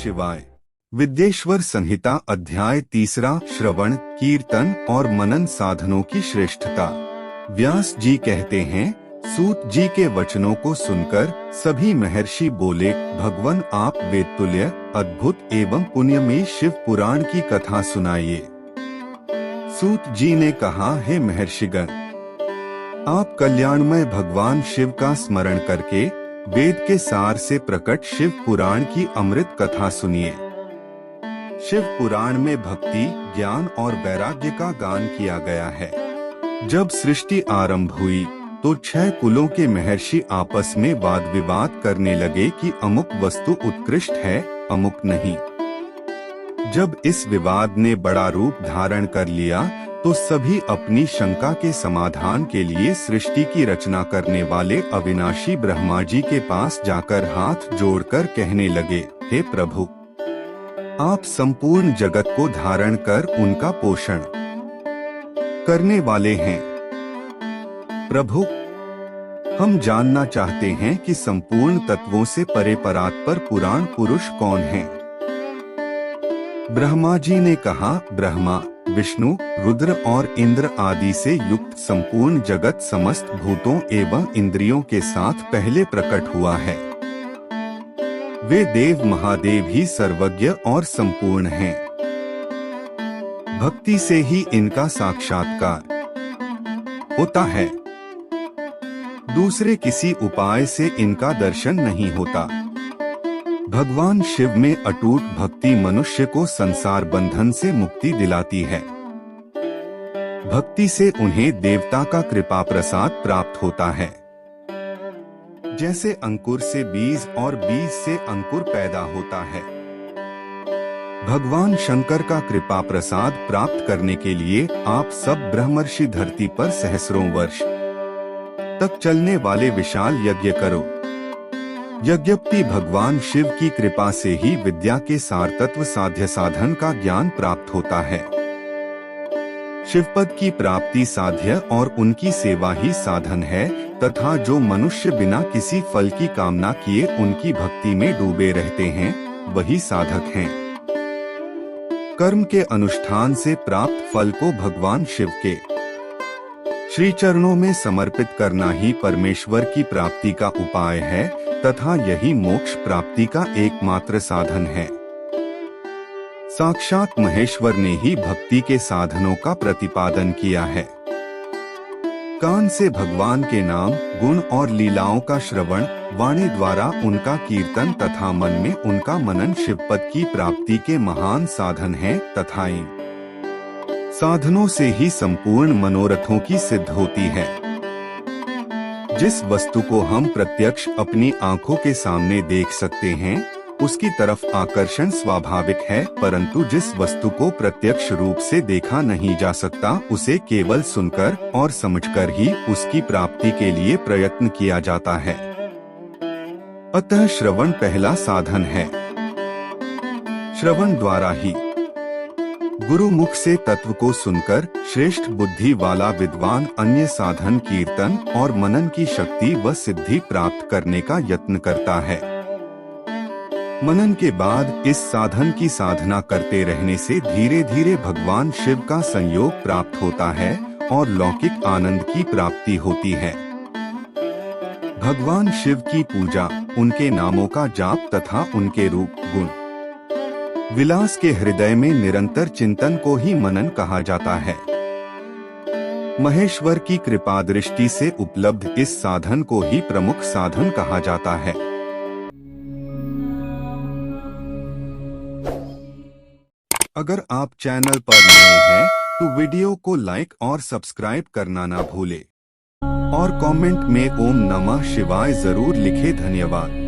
शिवाय। विद्येश्वर संहिता अध्याय 3 श्रवण, कीर्तन और मनन साधनों की श्रेष्ठता। व्यास जी कहते हैं, सूत जी के वचनों को सुनकर सभी महर्षि बोले, भगवान आप वेदतुल्य अद्भुत एवं पुण्यमयी शिव पुराण की कथा सुनाइए। सूत जी ने कहा, हे महर्षिगण, आप कल्याणमय भगवान शिव का स्मरण करके वेद के सार से प्रकट शिव पुराण की अमृत कथा सुनिए। शिव पुराण में भक्ति, ज्ञान और वैराग्य का गान किया गया है। जब सृष्टि आरंभ हुई तो 6 कुलों के महर्षि आपस में वाद विवाद करने लगे कि अमुक वस्तु उत्कृष्ट है, अमुक नहीं। जब इस विवाद ने बड़ा रूप धारण कर लिया तो सभी अपनी शंका के समाधान के लिए सृष्टि की रचना करने वाले अविनाशी ब्रह्मा जी के पास जाकर हाथ जोड़कर कहने लगे, हे प्रभु, आप संपूर्ण जगत को धारण कर उनका पोषण करने वाले हैं। प्रभु, हम जानना चाहते हैं कि संपूर्ण तत्वों से परे परात्पर पुराण पुरुष कौन हैं? ब्रह्मा जी ने कहा, ब्रह्मा, विष्णु, रुद्र और इंद्र आदि से युक्त संपूर्ण जगत समस्त भूतों एवं इंद्रियों के साथ पहले प्रकट हुआ है। वे देव महादेव ही सर्वज्ञ और संपूर्ण हैं। भक्ति से ही इनका साक्षात्कार होता है। दूसरे किसी उपाय से इनका दर्शन नहीं होता। भगवान शिव में अटूट भक्ति मनुष्य को संसार बंधन से मुक्ति दिलाती है। भक्ति से उन्हें देवता का कृपा प्रसाद प्राप्त होता है। जैसे अंकुर से बीज और बीज से अंकुर पैदा होता है। भगवान शंकर का कृपा प्रसाद प्राप्त करने के लिए आप सब ब्रह्मर्षि धरती पर सहस्रों वर्ष तक चलने वाले विशाल यज्ञ करो। यज्ञपति भगवान शिव की कृपा से ही विद्या के सार तत्व साध्य साधन का ज्ञान प्राप्त होता है। शिवपद की प्राप्ति साध्य और उनकी सेवा ही साधन है, तथा जो मनुष्य बिना किसी फल की कामना किए उनकी भक्ति में डूबे रहते हैं, वही साधक हैं। कर्म के अनुष्ठान से प्राप्त फल को भगवान शिव के श्री चरणों में समर्पित करना ही परमेश्वर की प्राप्ति का उपाय है, तथा यही मोक्ष प्राप्ति का एकमात्र साधन है। साक्षात महेश्वर ने ही भक्ति के साधनों का प्रतिपादन किया है। कान से भगवान के नाम, गुण और लीलाओं का श्रवण, वाणी द्वारा उनका कीर्तन तथा मन में उनका मनन शिवपद की प्राप्ति के महान साधन हैं, तथा इन साधनों से ही संपूर्ण मनोरथों की सिद्ध होती है। जिस वस्तु को हम प्रत्यक्ष अपनी आंखों के सामने देख सकते हैं, उसकी तरफ आकर्षण स्वाभाविक है, परंतु जिस वस्तु को प्रत्यक्ष रूप से देखा नहीं जा सकता, उसे केवल सुनकर और समझकर ही उसकी प्राप्ति के लिए प्रयत्न किया जाता है। अतः श्रवण पहला साधन है। श्रवण द्वारा ही गुरु मुख से तत्व को सुनकर श्रेष्ठ बुद्धि वाला विद्वान अन्य साधन कीर्तन और मनन की शक्ति व सिद्धि प्राप्त करने का यत्न करता है। मनन के बाद इस साधन की साधना करते रहने से धीरे धीरे भगवान शिव का संयोग प्राप्त होता है और लौकिक आनंद की प्राप्ति होती है। भगवान शिव की पूजा, उनके नामों का जाप तथा उनके रूप, गुण, विलास के हृदय में निरंतर चिंतन को ही मनन कहा जाता है। महेश्वर की कृपा दृष्टि से उपलब्ध इस साधन को ही प्रमुख साधन कहा जाता है। अगर आप चैनल पर नए हैं तो वीडियो को लाइक और सब्सक्राइब करना ना भूलें और कमेंट में ओम नमः शिवाय जरूर लिखें। धन्यवाद।